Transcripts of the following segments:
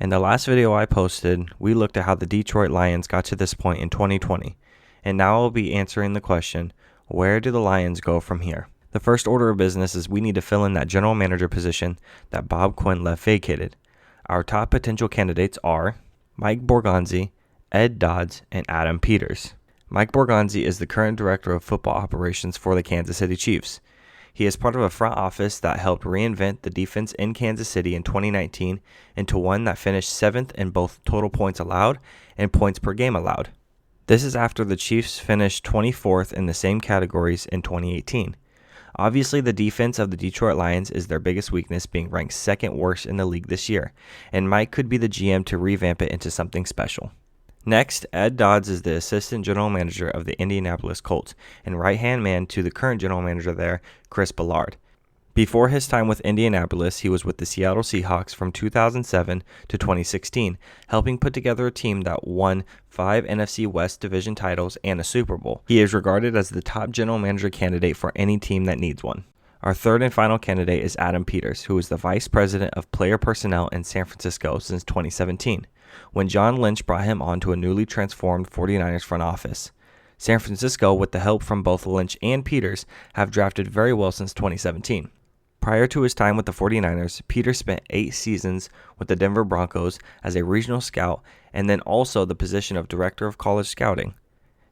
In the last video I posted, we looked at how the Detroit Lions got to this point in 2020, and now I'll be answering the question, where do the Lions go from here? The first order of business is we need to fill in that general manager position that Bob Quinn left vacated. Our top potential candidates are Mike Borganzi, Ed Dodds, and Adam Peters. Mike Borganzi is the current director of football operations for the Kansas City Chiefs. He is part of a front office that helped reinvent the defense in Kansas City in 2019 into one that finished 7th in both total points allowed and points per game allowed. This is after the Chiefs finished 24th in the same categories in 2018. Obviously, the defense of the Detroit Lions is their biggest weakness, being ranked second worst in the league this year, and Mike could be the GM to revamp it into something special. Next, Ed Dodds is the assistant general manager of the Indianapolis Colts and right-hand man to the current general manager there, Chris Ballard. Before his time with Indianapolis, he was with the Seattle Seahawks from 2007 to 2016, helping put together a team that won 5 NFC West division titles and a Super Bowl. He is regarded as the top general manager candidate for any team that needs one. Our third and final candidate is Adam Peters, who is the vice president of player personnel in San Francisco since 2017, when John Lynch brought him onto a newly transformed 49ers front office. San Francisco, with the help from both Lynch and Peters, have drafted very well since 2017. Prior to his time with the 49ers, Peters spent 8 seasons with the Denver Broncos as a regional scout and then also the position of director of college scouting.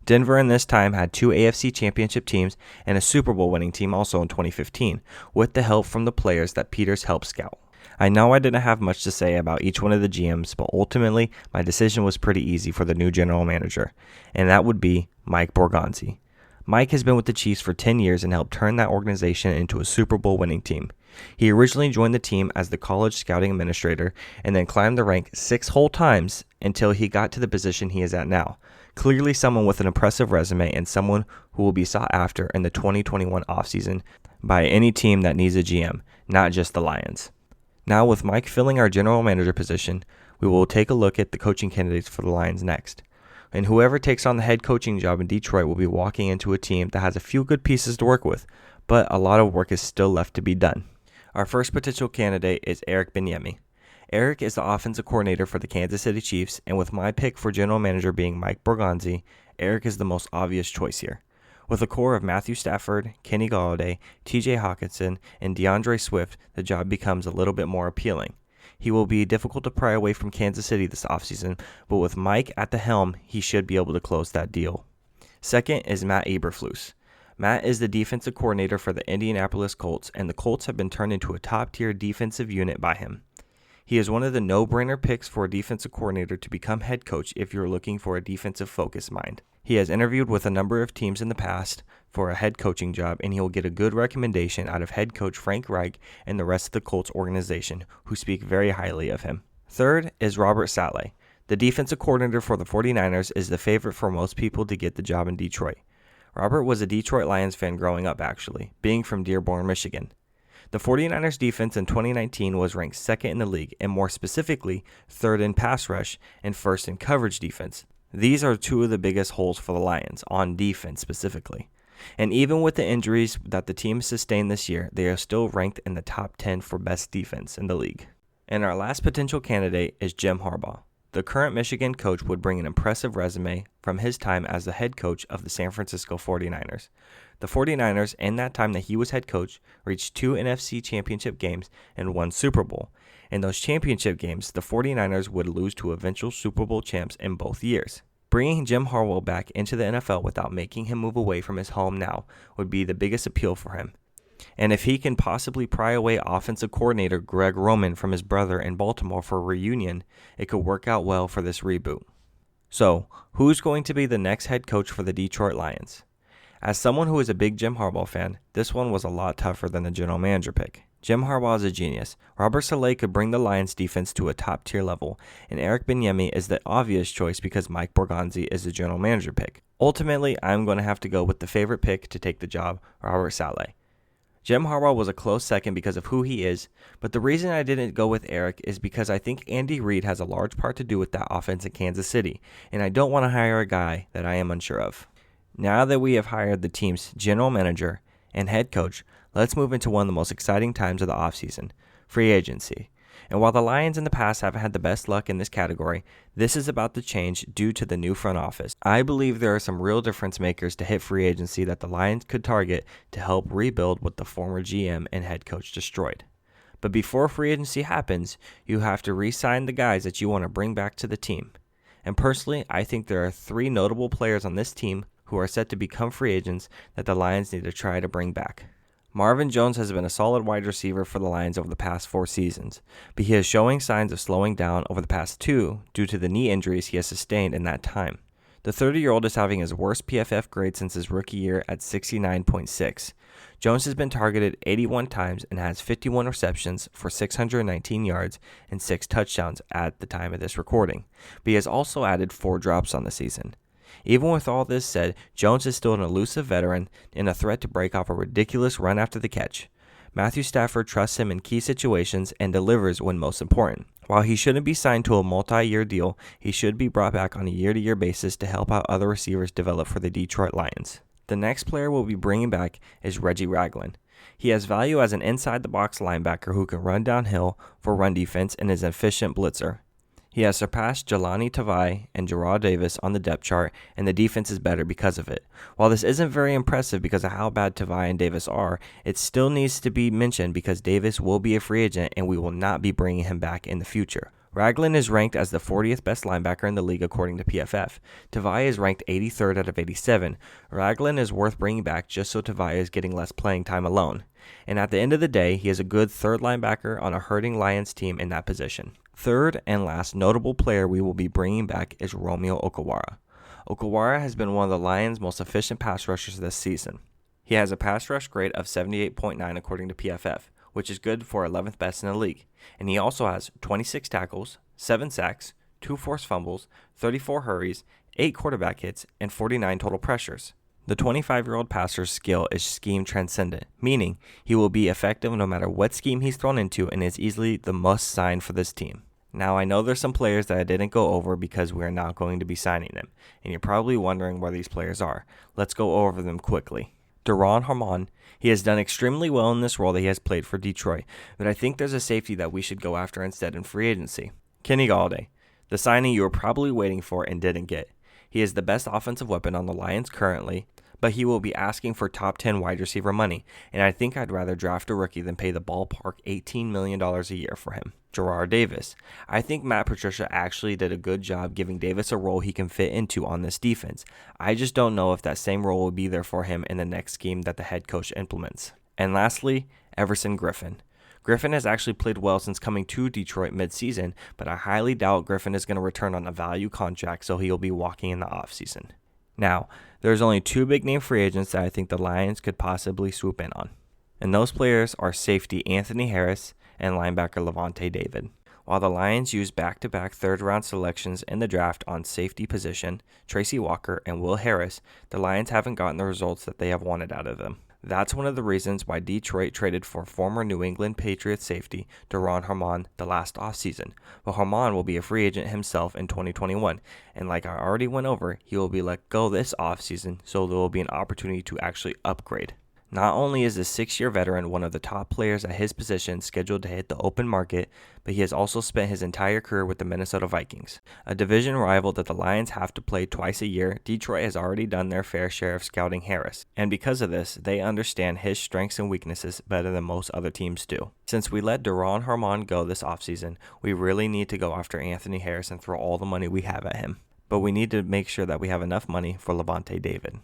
Denver in this time had 2 AFC championship teams and a Super Bowl winning team also in 2015, with the help from the players that Peters helped scout. I know I didn't have much to say about each one of the GMs, but ultimately my decision was pretty easy for the new general manager, and that would be Mike Borganzi. Mike has been with the Chiefs for 10 years and helped turn that organization into a Super Bowl winning team. He originally joined the team as the college scouting administrator and then climbed the rank 6 whole times until he got to the position he is at now. Clearly someone with an impressive resume and someone who will be sought after in the 2021 offseason by any team that needs a GM, not just the Lions. Now with Mike filling our general manager position, we will take a look at the coaching candidates for the Lions next. And whoever takes on the head coaching job in Detroit will be walking into a team that has a few good pieces to work with, but a lot of work is still left to be done. Our first potential candidate is Eric Bieniemy. Eric is the offensive coordinator for the Kansas City Chiefs, and with my pick for general manager being Mike Borganzi, Eric is the most obvious choice here. With a core of Matthew Stafford, Kenny Golladay, TJ Hawkinson, and DeAndre Swift, the job becomes a little bit more appealing. He will be difficult to pry away from Kansas City this offseason, but with Mike at the helm, he should be able to close that deal. Second is Matt Aberflus. Matt is the defensive coordinator for the Indianapolis Colts, and the Colts have been turned into a top-tier defensive unit by him. He is one of the no-brainer picks for a defensive coordinator to become head coach if you're looking for a defensive-focused mind. He has interviewed with a number of teams in the past for a head coaching job, and he will get a good recommendation out of head coach Frank Reich and the rest of the Colts organization, who speak very highly of him. Third is Robert Saleh. The defensive coordinator for the 49ers is the favorite for most people to get the job in Detroit. Robert was a Detroit Lions fan growing up, actually, being from Dearborn, Michigan. The 49ers defense in 2019 was ranked second in the league, and more specifically, third in pass rush and first in coverage defense. These are 2 of the biggest holes for the Lions, on defense specifically. And even with the injuries that the team sustained this year, they are still ranked in the top 10 for best defense in the league. And our last potential candidate is Jim Harbaugh. The current Michigan coach would bring an impressive resume from his time as the head coach of the San Francisco 49ers. The 49ers, in that time that he was head coach, reached 2 NFC championship games and 1 Super Bowl. In those championship games, the 49ers would lose to eventual Super Bowl champs in both years. Bringing Jim Harbaugh back into the NFL without making him move away from his home now would be the biggest appeal for him. And if he can possibly pry away offensive coordinator Greg Roman from his brother in Baltimore for a reunion, it could work out well for this reboot. So, who's going to be the next head coach for the Detroit Lions? As someone who is a big Jim Harbaugh fan, this one was a lot tougher than the general manager pick. Jim Harbaugh is a genius. Robert Saleh could bring the Lions defense to a top-tier level, and Eric Bieniemy is the obvious choice because Mike Borganzi is the general manager pick. Ultimately, I'm going to have to go with the favorite pick to take the job, Robert Saleh. Jim Harbaugh was a close second because of who he is, but the reason I didn't go with Eric is because I think Andy Reid has a large part to do with that offense in Kansas City, and I don't want to hire a guy that I am unsure of. Now that we have hired the team's general manager and head coach, let's move into one of the most exciting times of the offseason, free agency. And while the Lions in the past haven't had the best luck in this category, this is about to change due to the new front office. I believe there are some real difference makers to hit free agency that the Lions could target to help rebuild what the former GM and head coach destroyed. But before free agency happens, you have to re-sign the guys that you want to bring back to the team. And personally, I think there are 3 notable players on this team who are set to become free agents that the Lions need to try to bring back. Marvin Jones has been a solid wide receiver for the Lions over the past 4 seasons, but he is showing signs of slowing down over the past 2 due to the knee injuries he has sustained in that time. The 30-year-old is having his worst PFF grade since his rookie year at 69.6. Jones has been targeted 81 times and has 51 receptions for 619 yards and 6 touchdowns at the time of this recording, but he has also added 4 drops on the season. Even with all this said, Jones is still an elusive veteran and a threat to break off a ridiculous run after the catch. Matthew Stafford trusts him in key situations and delivers when most important. While he shouldn't be signed to a multi-year deal, he should be brought back on a year-to-year basis to help out other receivers develop for the Detroit Lions. The next player we'll be bringing back is Reggie Ragland. He has value as an inside-the-box linebacker who can run downhill for run defense and is an efficient blitzer. He has surpassed Jelani Tavai and Gerard Davis on the depth chart, and the defense is better because of it. While this isn't very impressive because of how bad Tavai and Davis are, it still needs to be mentioned because Davis will be a free agent and we will not be bringing him back in the future. Ragland is ranked as the 40th best linebacker in the league according to PFF. Tavai is ranked 83rd out of 87. Ragland is worth bringing back just so Tavai is getting less playing time alone. And at the end of the day, he is a good third linebacker on a hurting Lions team in that position. Third and last notable player we will be bringing back is Romeo Okawara. Okawara has been one of the Lions' most efficient pass rushers this season. He has a pass rush grade of 78.9 according to PFF, which is good for 11th best in the league. And he also has 26 tackles, 7 sacks, 2 forced fumbles, 34 hurries, 8 quarterback hits, and 49 total pressures. The 25-year-old passer's skill is scheme transcendent, meaning he will be effective no matter what scheme he's thrown into and is easily the must sign for this team. Now, I know there's some players that I didn't go over because we are not going to be signing them, and you're probably wondering where these players are. Let's go over them quickly. Harman, he has done extremely well in this role that he has played for Detroit, but I think there's a safety that we should go after instead in free agency. Alday, the signing you were probably waiting for and didn't get. He is the best offensive weapon on the Lions currently, but he will be asking for top 10 wide receiver money, and I think I'd rather draft a rookie than pay the ballpark $18 million a year for him. Gerard Davis. I think Matt Patricia actually did a good job giving Davis a role he can fit into on this defense. I just don't know if that same role will be there for him in the next scheme that the head coach implements. And lastly, Everson Griffin. Griffin has actually played well since coming to Detroit mid-season, but I highly doubt Griffin is going to return on a value contract, so he'll be walking in the offseason. Now, there's only 2 big-name free agents that I think the Lions could possibly swoop in on, and those players are safety Anthony Harris and linebacker Levante David. While the Lions used back-to-back third-round selections in the draft on safety position, Tracy Walker and Will Harris, the Lions haven't gotten the results that they have wanted out of them. That's one of the reasons why Detroit traded for former New England Patriots safety Harman the last offseason. But Harman will be a free agent himself in 2021, and like I already went over, he will be let go this offseason, so there will be an opportunity to actually upgrade. Not only is the 6-year veteran one of the top players at his position scheduled to hit the open market, but he has also spent his entire career with the Minnesota Vikings. A division rival that the Lions have to play twice a year, Detroit has already done their fair share of scouting Harris, and because of this, they understand his strengths and weaknesses better than most other teams do. Since we let Harman go this offseason, we really need to go after Anthony Harris and throw all the money we have at him. But we need to make sure that we have enough money for Levante David.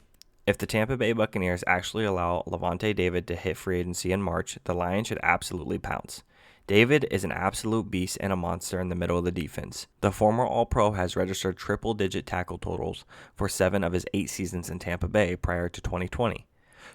If the Tampa Bay Buccaneers actually allow Levante David to hit free agency in March, the Lions should absolutely pounce. David is an absolute beast and a monster in the middle of the defense. The former All-Pro has registered triple-digit tackle totals for 7 of his 8 seasons in Tampa Bay prior to 2020.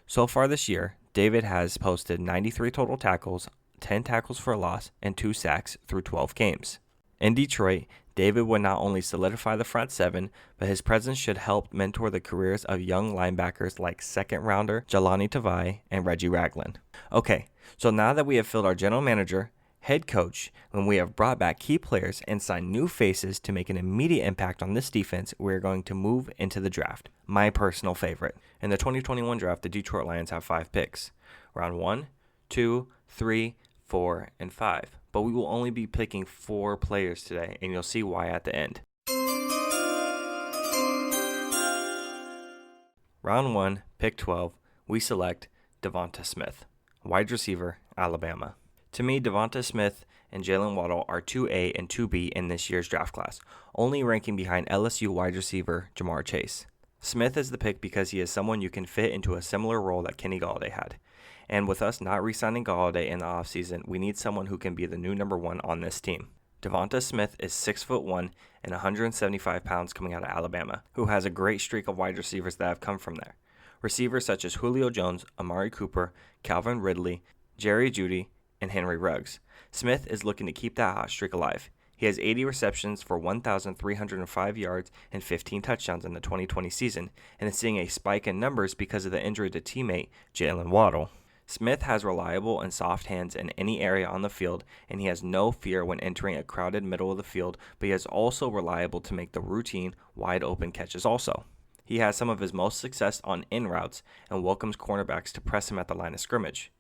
So far this year, David has posted 93 total tackles, 10 tackles for a loss, and 2 sacks through 12 games. In Detroit, David would not only solidify the front 7, but his presence should help mentor the careers of young linebackers like second-rounder Jelani Tavai and Reggie Ragland. Okay, so now that we have filled our general manager, head coach, when we have brought back key players and signed new faces to make an immediate impact on this defense, we're going to move into the draft. My personal favorite. In the 2021 draft, the Detroit Lions have 5 picks. Round 1, 2, 3, 4, and 5. but we will only be picking 4 players today, and you'll see why at the end. Round 1, pick 12, we select Devonta Smith, wide receiver, Alabama. To me, Devonta Smith and Jalen Waddle are 2A and 2B in this year's draft class, only ranking behind LSU wide receiver Ja'Marr Chase. Smith is the pick because he is someone you can fit into a similar role that Kenny Golladay had. And with us not re-signing Golladay in the offseason, we need someone who can be the new number 1 on this team. Devonta Smith is 6'1" and 175 pounds coming out of Alabama, who has a great streak of wide receivers that have come from there. Receivers such as Julio Jones, Amari Cooper, Calvin Ridley, Jerry Jeudy, and Henry Ruggs. Smith is looking to keep that hot streak alive. He has 80 receptions for 1,305 yards and 15 touchdowns in the 2020 season, and is seeing a spike in numbers because of the injury to teammate Jalen Waddle. Smith has reliable and soft hands in any area on the field, and he has no fear when entering a crowded middle of the field, but he is also reliable to make the routine, wide-open catches also. He has some of his most success on in routes and welcomes cornerbacks to press him at the line of scrimmage.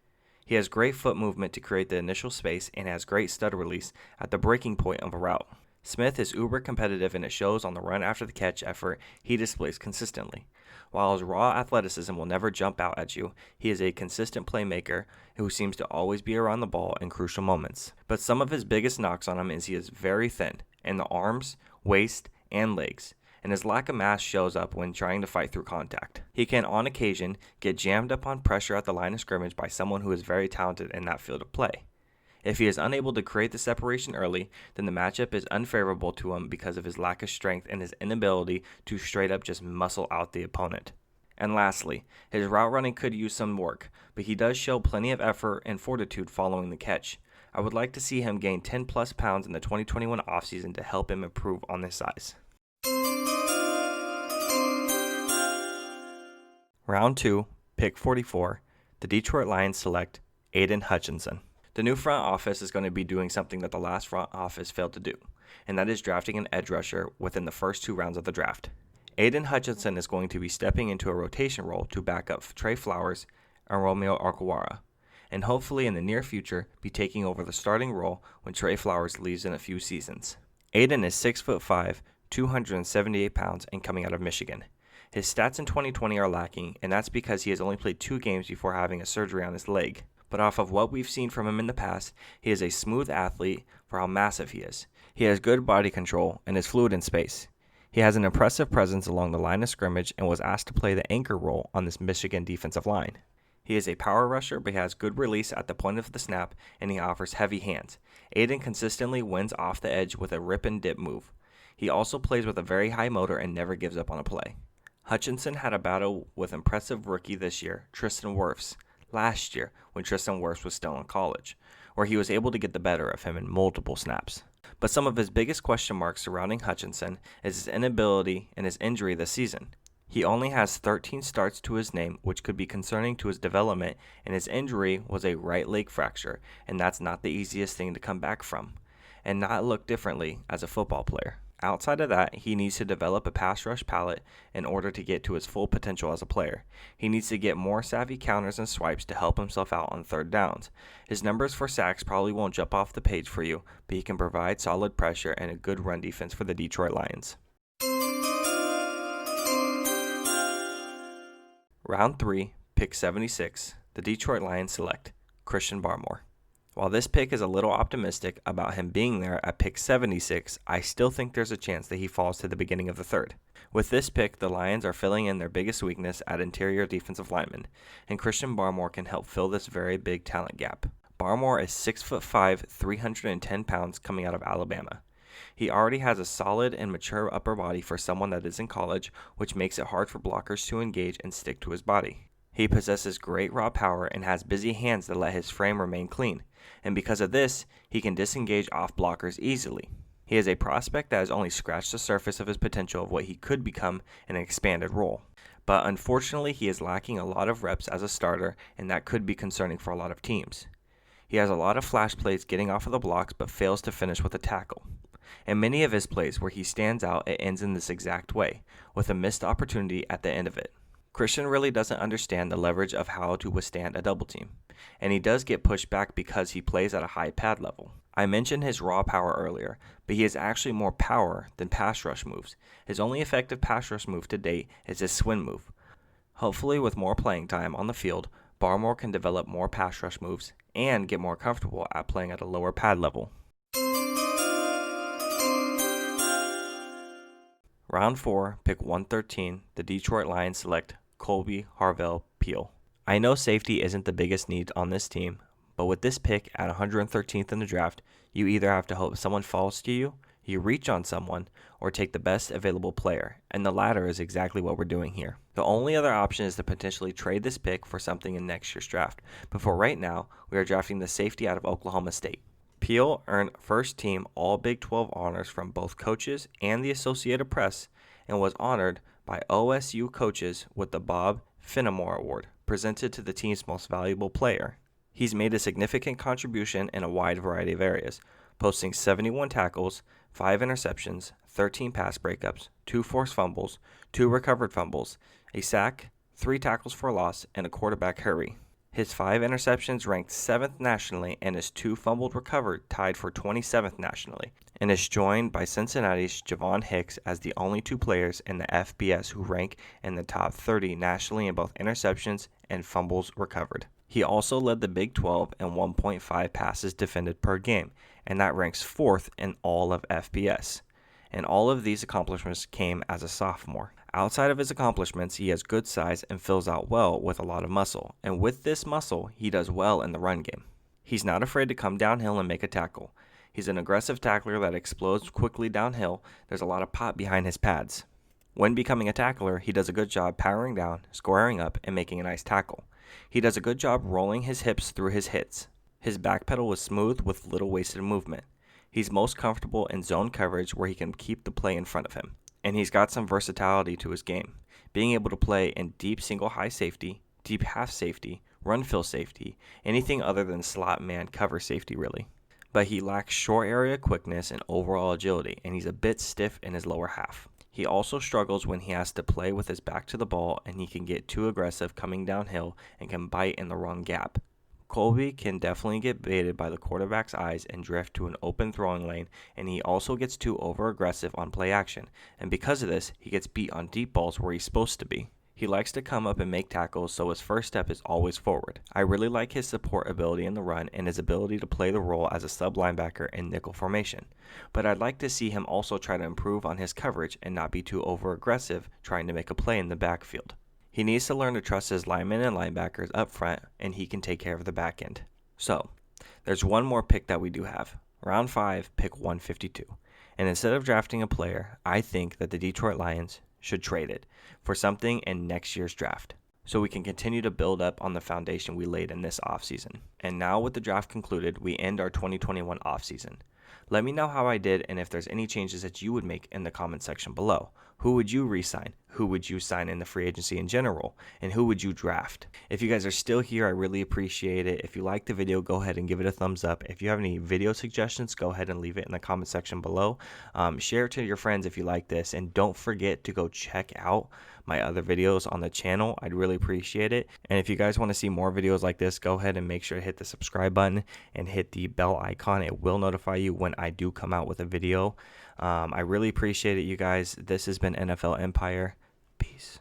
He has great foot movement to create the initial space and has great stud release at the breaking point of a route. Smith is uber competitive, and it shows on the run after the catch effort he displays consistently. While his raw athleticism will never jump out at you, he is a consistent playmaker who seems to always be around the ball in crucial moments. But some of his biggest knocks on him is he is very thin in the arms, waist, and legs, and his lack of mass shows up when trying to fight through contact. He can, on occasion, get jammed up on pressure at the line of scrimmage by someone who is very talented in that field of play. If he is unable to create the separation early, then the matchup is unfavorable to him because of his lack of strength and his inability to straight up just muscle out the opponent. And lastly, his route running could use some work, but he does show plenty of effort and fortitude following the catch. I would like to see him gain 10 plus pounds in the 2021 offseason to help him improve on this size. Round 2, pick 44, the Detroit Lions select Aiden Hutchinson. The new front office is going to be doing something that the last front office failed to do, and that is drafting an edge rusher within the first 2 rounds of the draft. Aiden Hutchinson is going to be stepping into a rotation role to back up Trey Flowers and Romeo Okawara, and hopefully in the near future be taking over the starting role when Trey Flowers leaves in a few seasons. Aiden is 6'5", 278 pounds, and coming out of Michigan. His stats in 2020 are lacking, and that's because he has only played 2 games before having a surgery on his leg. But off of what we've seen from him in the past, he is a smooth athlete for how massive he is. He has good body control and is fluid in space. He has an impressive presence along the line of scrimmage and was asked to play the anchor role on this Michigan defensive line. He is a power rusher, but he has good release at the point of the snap, and he offers heavy hands. Aiden consistently wins off the edge with a rip and dip move. He also plays with a very high motor and never gives up on a play. Hutchinson had a battle with impressive rookie this year, Tristan Wirfs, last year when Tristan Wirfs was still in college, where he was able to get the better of him in multiple snaps. But some of his biggest question marks surrounding Hutchinson is his inability and his injury this season. He only has 13 starts to his name, which could be concerning to his development, and his injury was a right leg fracture, and that's not the easiest thing to come back from, and not look differently as a football player. Outside of that, he needs to develop a pass rush palette in order to get to his full potential as a player. He needs to get more savvy counters and swipes to help himself out on third downs. His numbers for sacks probably won't jump off the page for you, but he can provide solid pressure and a good run defense for the Detroit Lions. Round 3, pick 76, the Detroit Lions select Christian Barmore. While this pick is a little optimistic about him being there at pick 76, I still think there's a chance that he falls to the beginning of the third. With this pick, the Lions are filling in their biggest weakness at interior defensive lineman, and Christian Barmore can help fill this very big talent gap. Barmore is 6'5", 310 pounds coming out of Alabama. He already has a solid and mature upper body for someone that is in college, which makes it hard for blockers to engage and stick to his body. He possesses great raw power and has busy hands that let his frame remain clean, and because of this, he can disengage off blockers easily. He is a prospect that has only scratched the surface of his potential of what he could become in an expanded role. But unfortunately, he is lacking a lot of reps as a starter, and that could be concerning for a lot of teams. He has a lot of flash plays getting off of the blocks, but fails to finish with a tackle. And many of his plays where he stands out, it ends in this exact way, with a missed opportunity at the end of it. Christian really doesn't understand the leverage of how to withstand a double team, and he does get pushed back because he plays at a high pad level. I mentioned his raw power earlier, but he has actually more power than pass rush moves. His only effective pass rush move to date is his swing move. Hopefully, with more playing time on the field, Barmore can develop more pass rush moves and get more comfortable at playing at a lower pad level. Round 4, pick 113, the Detroit Lions select Colby Harvell-Peel. I know safety isn't the biggest need on this team, but with this pick at 113th in the draft, you either have to hope someone falls to you, you reach on someone, or take the best available player, and the latter is exactly what we're doing here. The only other option is to potentially trade this pick for something in next year's draft, but for right now, we are drafting the safety out of Oklahoma State. Peel earned first-team All Big 12 honors from both coaches and the Associated Press and was honored by OSU coaches with the Bob Finnemore Award, presented to the team's most valuable player. He's made a significant contribution in a wide variety of areas, posting 71 tackles, 5 interceptions, 13 pass breakups, 2 forced fumbles, 2 recovered fumbles, a sack, 3 tackles for loss, and a quarterback hurry. His 5 interceptions ranked 7th nationally, and his 2 fumbled recovered tied for 27th nationally, and is joined by Cincinnati's Javon Hicks as the only 2 players in the FBS who rank in the top 30 nationally in both interceptions and fumbles recovered. He also led the Big 12 in 1.5 passes defended per game, and that ranks 4th in all of FBS. And all of these accomplishments came as a sophomore. Outside of his accomplishments, he has good size and fills out well with a lot of muscle, and with this muscle, he does well in the run game. He's not afraid to come downhill and make a tackle. He's an aggressive tackler that explodes quickly downhill. There's a lot of pop behind his pads. When becoming a tackler, he does a good job powering down, squaring up, and making a nice tackle. He does a good job rolling his hips through his hits. His back pedal is smooth with little wasted movement. He's most comfortable in zone coverage where he can keep the play in front of him. And he's got some versatility to his game, being able to play in deep single high safety, deep half safety, run fill safety, anything other than slot man cover safety really. But he lacks short area quickness and overall agility, and he's a bit stiff in his lower half. He also struggles when he has to play with his back to the ball, and he can get too aggressive coming downhill and can bite in the wrong gap. Colby can definitely get baited by the quarterback's eyes and drift to an open throwing lane, and he also gets too over-aggressive on play action, and because of this, he gets beat on deep balls where he's supposed to be. He likes to come up and make tackles, so his first step is always forward. I really like his support ability in the run and his ability to play the role as a sub-linebacker in nickel formation, but I'd like to see him also try to improve on his coverage and not be too over-aggressive trying to make a play in the backfield. He needs to learn to trust his linemen and linebackers up front, and he can take care of the back end. So, there's one more pick that we do have. Round 5, pick 152. And instead of drafting a player, I think that the Detroit Lions should trade it for something in next year's draft, so we can continue to build up on the foundation we laid in this offseason. And now with the draft concluded, we end our 2021 offseason. Let me know how I did and if there's any changes that you would make in the comment section below. Who would you re-sign? Who would you sign in the free agency in general? And who would you draft? If you guys are still here, I really appreciate it. If you like the video, go ahead and give it a thumbs up. If you have any video suggestions, go ahead and leave it in the comment section below. Share it to your friends if you like this. And don't forget to go check out my other videos on the channel. I'd really appreciate it. And if you guys want to see more videos like this, go ahead and make sure to hit the subscribe button and hit the bell icon. It will notify you when I do come out with a video. I really appreciate it, you guys. This has been NFL Empire. Peace.